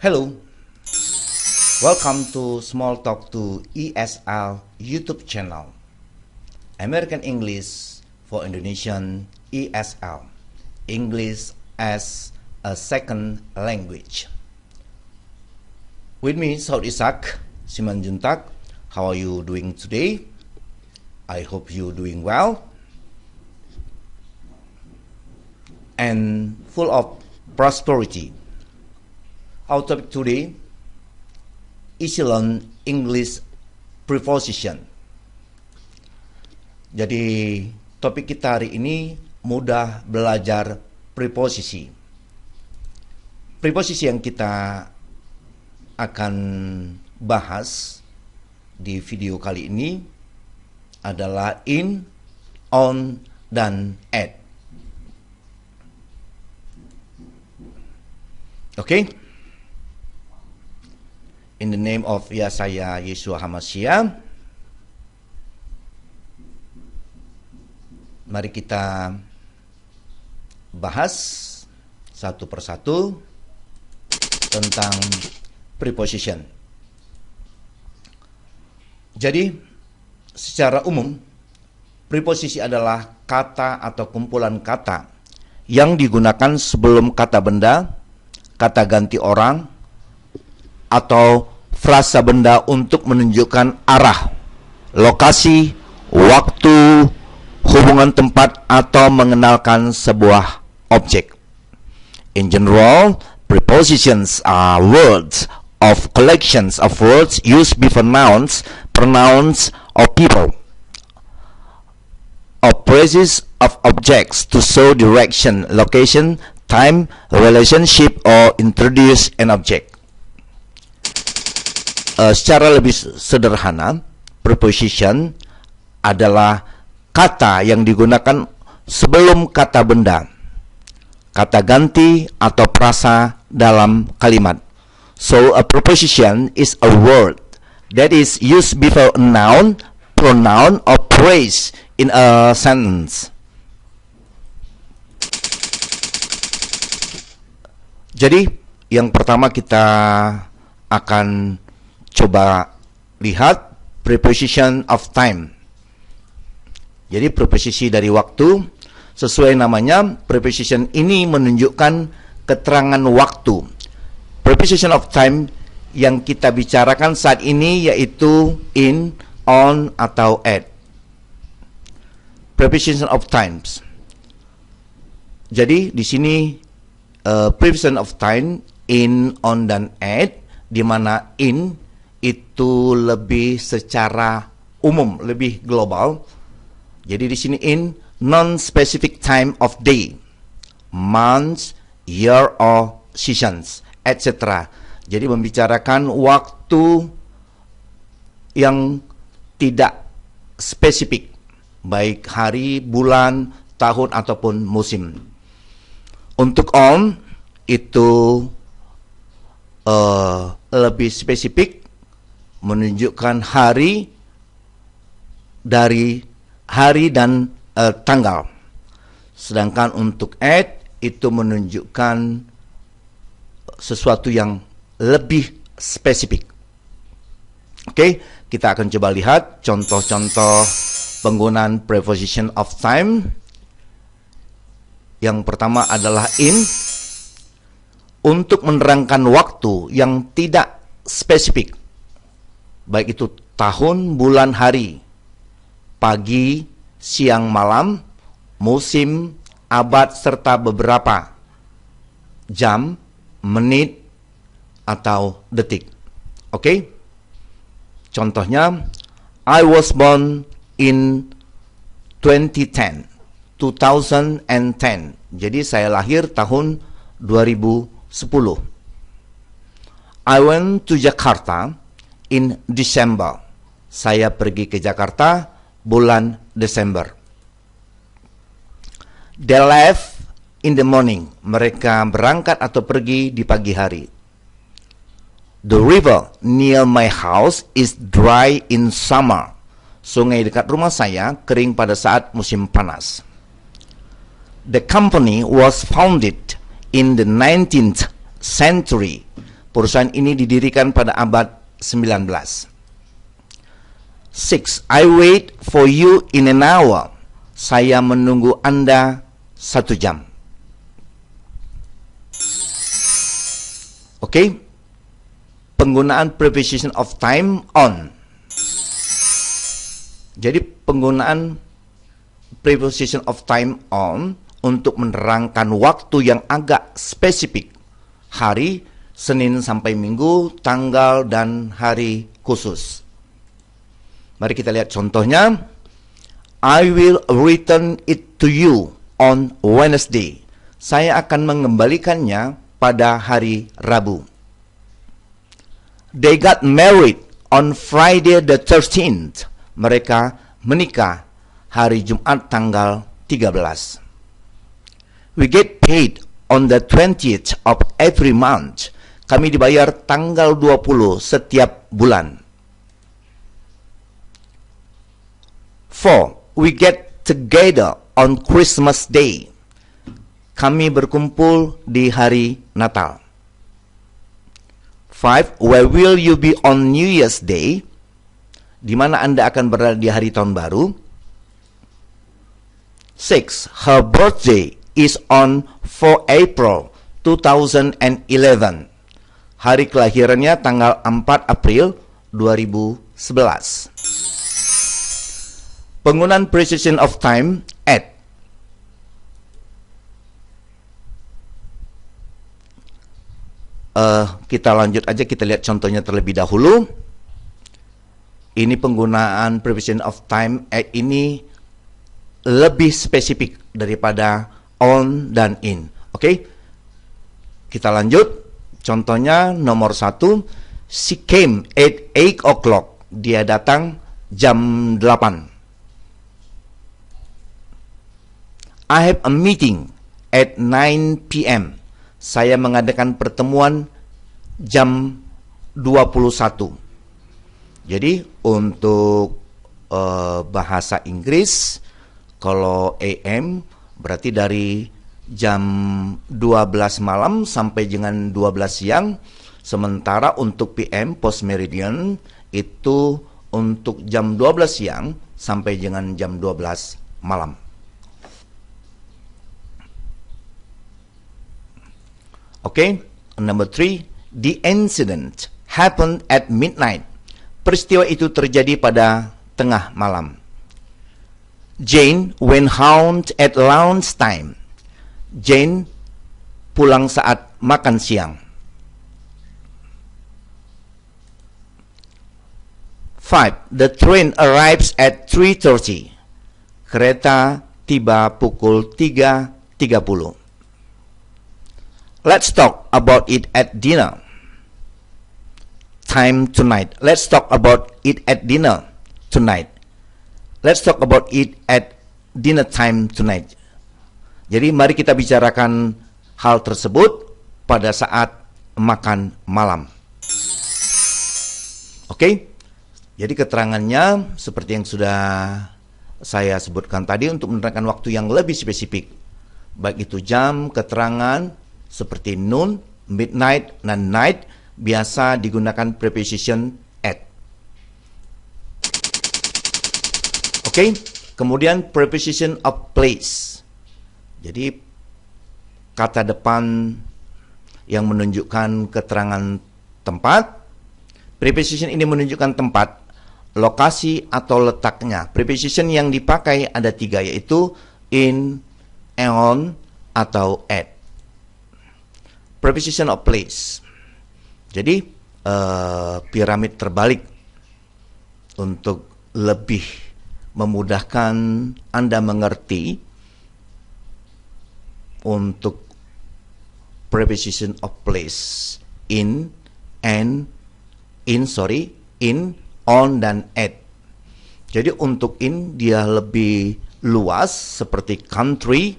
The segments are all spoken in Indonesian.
Hello, welcome to Small Talk to ESL YouTube channel, American English for Indonesian ESL, English as a second language. With me, Saud Ishak, Simanjuntak. How are you doing today? I hope you're doing well and full of prosperity. Our topic today is learn English preposition. Jadi topik kita hari ini mudah belajar preposisi. Preposisi yang kita akan bahas di video kali ini adalah in, on, dan at. Okay? In the name of Yesaya Yeshua HaMashiach, mari kita bahas satu persatu tentang preposition. Jadi, secara umum, preposisi adalah kata atau kumpulan kata yang digunakan sebelum kata benda, kata ganti orang, atau frasa benda untuk menunjukkan arah, lokasi, waktu, hubungan tempat, atau mengenalkan sebuah objek. In general, prepositions are words of collections of words used before nouns, pronouns, or people, or phrases of objects to show direction, location, time, relationship, or introduce an object. Secara lebih sederhana, preposition adalah kata yang digunakan sebelum kata benda, kata ganti atau frasa dalam kalimat. So a preposition is a word that is used before a noun, pronoun, or phrase in a sentence. Jadi, yang pertama kita akan coba lihat preposition of time. Jadi preposisi dari waktu, sesuai namanya, preposition ini menunjukkan keterangan waktu. Preposition of time yang kita bicarakan saat ini yaitu in, on, atau at. Preposition of times. Jadi di sini preposition of time in, on, dan at, di mana in itu lebih secara umum, lebih global. Jadi di sini in non-specific time of day, months, year, or seasons, etc. Jadi membicarakan waktu yang tidak spesifik, baik hari, bulan, tahun, ataupun musim. Untuk on itu lebih spesifik, menunjukkan hari dari hari dan tanggal. Sedangkan untuk at itu menunjukkan sesuatu yang lebih spesifik. Oke, kita akan coba lihat contoh-contoh penggunaan preposition of time. Yang pertama adalah in, untuk menerangkan waktu yang tidak spesifik, baik itu tahun, bulan, hari, pagi, siang, malam, musim, abad, serta beberapa jam, menit, atau detik. Oke? Contohnya, I was born in 2010. Jadi saya lahir tahun 2010. I went to Jakarta in December. Saya pergi ke Jakarta bulan Desember. They left in the morning. Mereka berangkat atau pergi di pagi hari. The river near my house is dry in summer. Sungai dekat rumah saya kering pada saat musim panas. The company was founded in the 19th century. Perusahaan ini didirikan pada abad 19. 6. I wait for you in an hour. Saya menunggu Anda 1 jam. Oke. Penggunaan preposition of time on. Jadi penggunaan preposition of time on untuk menerangkan waktu yang agak spesifik. Hari, Senin sampai Minggu, tanggal, dan hari khusus. Mari kita lihat contohnya. I will return it to you on Wednesday. Saya akan mengembalikannya pada hari Rabu. They got married on Friday the 13th. Mereka menikah hari Jumat tanggal 13. We get paid on the 20th of every month. Kami dibayar tanggal 20 setiap bulan. 4. We get together on Christmas Day. Kami berkumpul di hari Natal. 5. Where will you be on New Year's Day? Di mana Anda akan berada di hari tahun baru? 6. Her birthday is on 4 April 2011. Hari kelahirannya tanggal 4 April 2011. Penggunaan precision of time at. Kita lanjut aja, kita lihat contohnya terlebih dahulu. Ini penggunaan precision of time at ini lebih spesifik daripada on dan in. Oke? Kita lanjut. Contohnya nomor 1. She came at 8 o'clock. Dia datang jam 8. I have a meeting at 9 p.m. Saya mengadakan pertemuan jam 21. Jadi untuk bahasa Inggris, kalau AM berarti dari jam 12 malam sampai dengan 12 siang. Sementara untuk PM, post meridian, itu untuk jam 12 siang sampai dengan jam 12 malam. Okay, number 3, the incident happened at midnight. Peristiwa itu terjadi pada tengah malam. Jane went home at lunch time. Jane pulang saat makan siang. 5. The train arrives at 3:30. Kereta tiba pukul 3:30. Let's talk about it at dinner. Time tonight. Let's talk about it at dinner tonight. Let's talk about it at dinner time tonight. Jadi mari kita bicarakan hal tersebut pada saat makan malam. Oke? Jadi keterangannya seperti yang sudah saya sebutkan tadi untuk menerangkan waktu yang lebih spesifik. Baik itu jam, keterangan seperti noon, midnight, dan night biasa digunakan preposition at. Oke, kemudian preposition of place. Jadi kata depan yang menunjukkan keterangan tempat. Preposition ini menunjukkan tempat, lokasi atau letaknya. Preposition yang dipakai ada 3, yaitu in, on, atau at. Preposition of place. Jadi piramid terbalik untuk lebih memudahkan Anda mengerti untuk preposition of place in, and, in, on, dan at. Jadi untuk in dia lebih luas seperti country,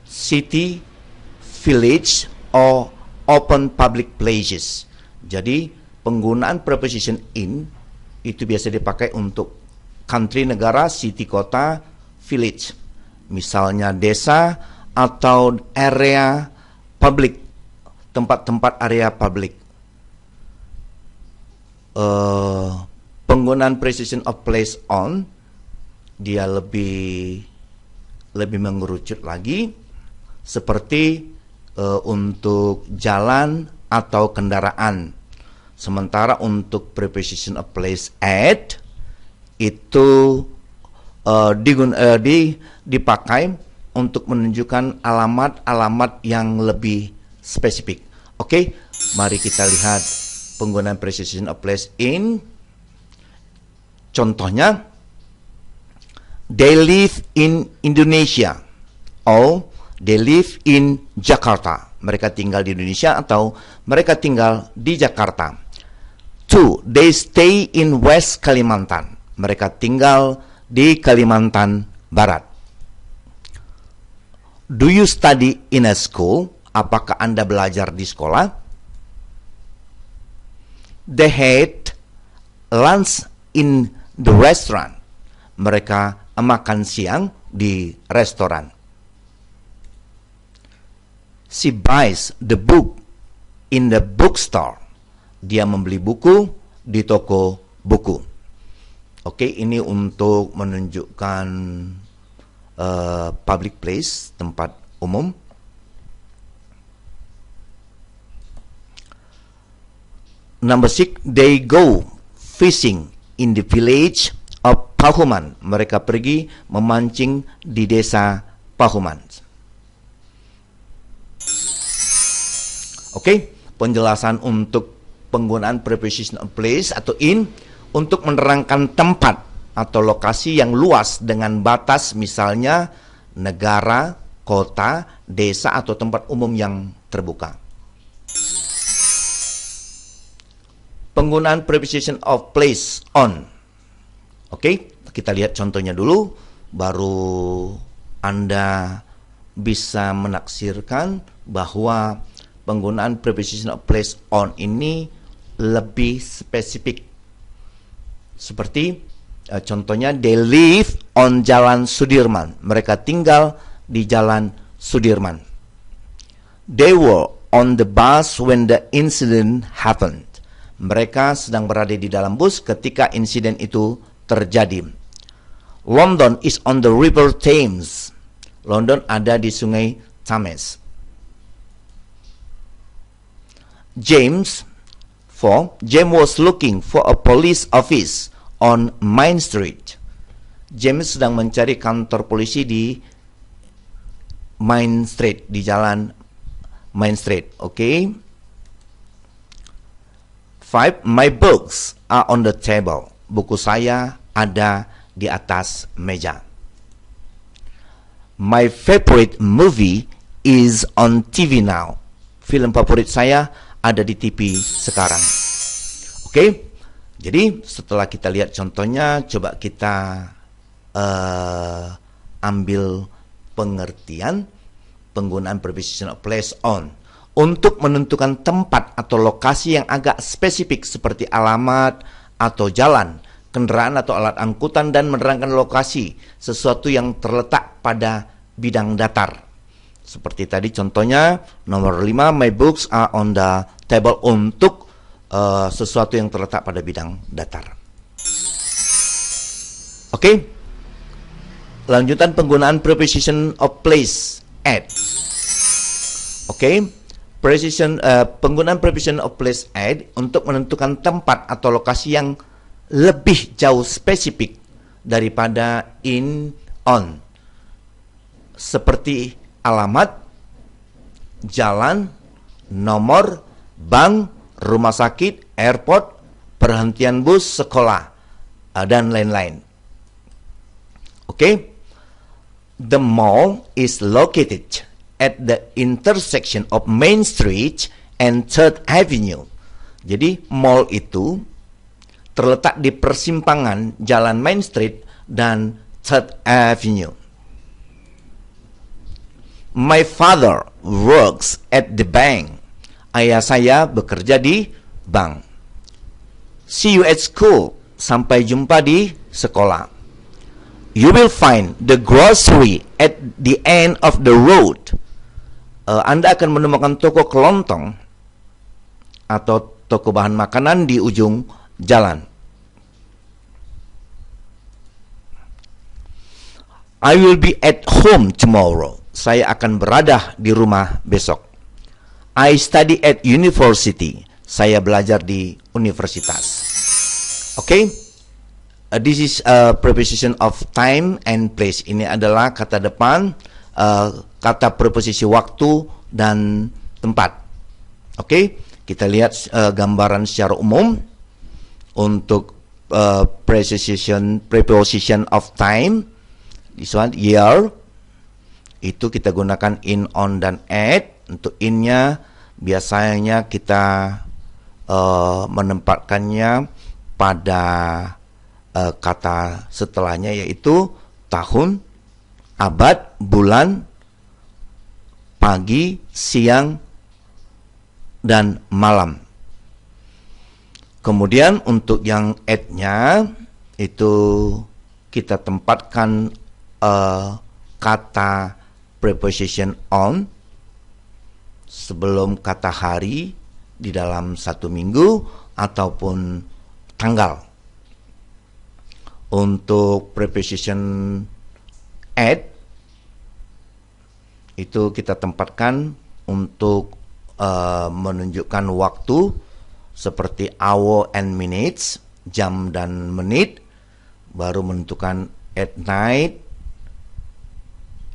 city, village, or open public places. Jadi penggunaan preposition in itu biasa dipakai untuk country, negara, city, kota, village. Misalnya desa atau area public, tempat-tempat area public. penggunaan preposition of place on dia lebih mengerucut lagi, seperti untuk jalan atau kendaraan. Sementara untuk preposition of place at itu dipakai untuk menunjukkan alamat-alamat yang lebih spesifik. Oke, mari kita lihat penggunaan preposition of place in. Contohnya, they live in Indonesia, or they live in Jakarta. Mereka tinggal di Indonesia atau mereka tinggal di Jakarta. 2. They stay in West Kalimantan. Mereka tinggal di Kalimantan Barat. Do you study in a school? Apakah Anda belajar di sekolah? They had lunch in the restaurant. Mereka makan siang di restoran. She buys the book in the bookstore. Dia membeli buku di toko buku. Oke, ini untuk menunjukkan public place, tempat umum. Number 6, they go fishing in the village of Pahuman. Mereka pergi memancing di desa Pahuman. Oke, penjelasan untuk penggunaan preposition of place atau in untuk menerangkan tempat atau lokasi yang luas dengan batas, misalnya negara, kota, desa, atau tempat umum yang terbuka. Penggunaan preposition of place on. Oke, kita lihat contohnya dulu, baru Anda bisa menaksirkan bahwa penggunaan preposition of place on ini lebih spesifik. Seperti contohnya, they live on Jalan Sudirman. Mereka tinggal di Jalan Sudirman. They were on the bus when the incident happened. Mereka sedang berada di dalam bus ketika insiden itu terjadi. London is on the river Thames. London ada di sungai Thames. James was looking for a police office on Main Street. James sedang mencari kantor polisi di Main Street, di jalan Main Street. Okay. 5. My books are on the table. Buku saya ada di atas meja. My favorite movie is on TV now. Film favorit saya ada di TV sekarang. Oke, jadi setelah kita lihat contohnya, coba kita ambil pengertian penggunaan preposition of place on untuk menentukan tempat atau lokasi yang agak spesifik seperti alamat atau jalan, kendaraan atau alat angkutan, dan menerangkan lokasi sesuatu yang terletak pada bidang datar. Seperti tadi contohnya nomor 5, my books are on the table, untuk sesuatu yang terletak pada bidang datar. Oke. Lanjutan penggunaan preposition of place at. Oke. Penggunaan preposition of place at untuk menentukan tempat atau lokasi yang lebih jauh spesifik daripada in, on. Seperti alamat, jalan, nomor, bank, rumah sakit, airport, perhentian bus, sekolah, dan lain-lain. Oke. The mall is located at the intersection of Main Street and 3rd Avenue. Jadi mall itu terletak di persimpangan Jalan Main Street dan 3rd Avenue. My father works at the bank. Ayah saya bekerja di bank. See you at school. Sampai jumpa di sekolah. You will find the grocery at the end of the road. Anda akan menemukan toko kelontong atau toko bahan makanan di ujung jalan. I will be at home tomorrow. Saya akan berada di rumah besok. I study at university. Saya belajar di universitas. Okay? This is a preposition of time and place. Ini adalah kata depan, kata preposisi waktu dan tempat. Okay? Kita lihat gambaran secara umum untuk preposition of time. This one, year, itu kita gunakan in, on, dan at. Untuk in-nya biasanya kita menempatkannya pada kata setelahnya, yaitu tahun, abad, bulan, pagi, siang, dan malam. Kemudian untuk yang at-nya itu kita tempatkan kata preposition on sebelum kata hari di dalam satu minggu ataupun tanggal. Untuk preposition at itu kita tempatkan untuk menunjukkan waktu seperti hour and minutes, jam dan menit, baru menentukan at night,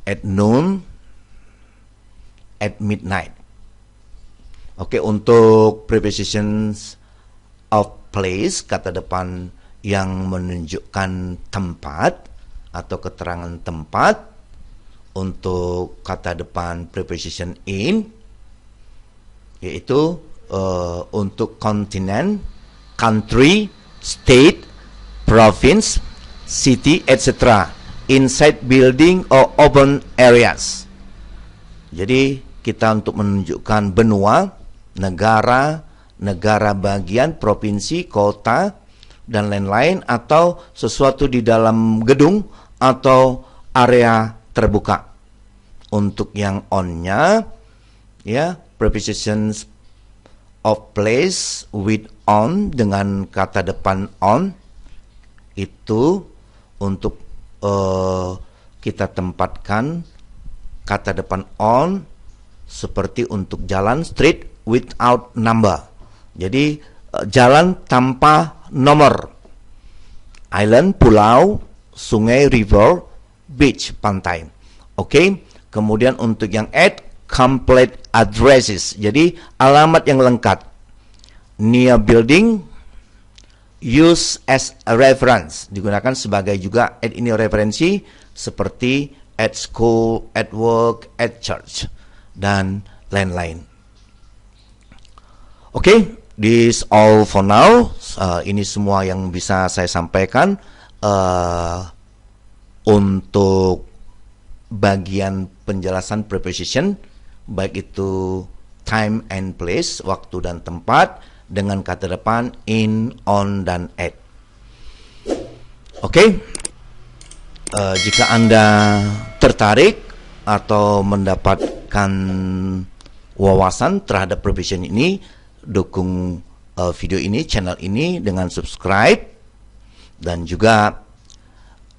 at noon, at midnight. Oke, untuk prepositions of place, kata depan yang menunjukkan tempat atau keterangan tempat. Untuk kata depan preposition in, yaitu untuk continent, country, state, province, city, etc. inside building or open areas. Jadi kita untuk menunjukkan benua, negara, negara bagian, provinsi, kota, dan lain-lain, atau sesuatu di dalam gedung atau area terbuka. Untuk yang on-nya, ya, prepositions of place with on dengan kata depan on, itu untuk kita tempatkan kata depan on seperti untuk jalan, street without number. Jadi jalan tanpa nomor. Island, pulau, sungai, river, beach, pantai. Oke. Kemudian untuk yang at, complete addresses. Jadi alamat yang lengkap. Near building, use as a reference, digunakan sebagai juga at ini referensi, seperti at school, at work, at church, dan lain-lain. Oke, this all for now. Ini semua yang bisa saya sampaikan untuk bagian penjelasan preposition, baik itu time and place, waktu dan tempat, dengan kata depan in, on, dan at. Oke. Jika Anda tertarik atau mendapatkan wawasan terhadap preposition ini, dukung video ini, channel ini dengan subscribe, dan juga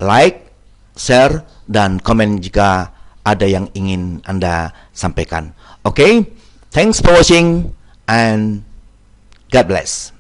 like, share, dan komen jika ada yang ingin Anda sampaikan. Oke, thanks for watching and God bless.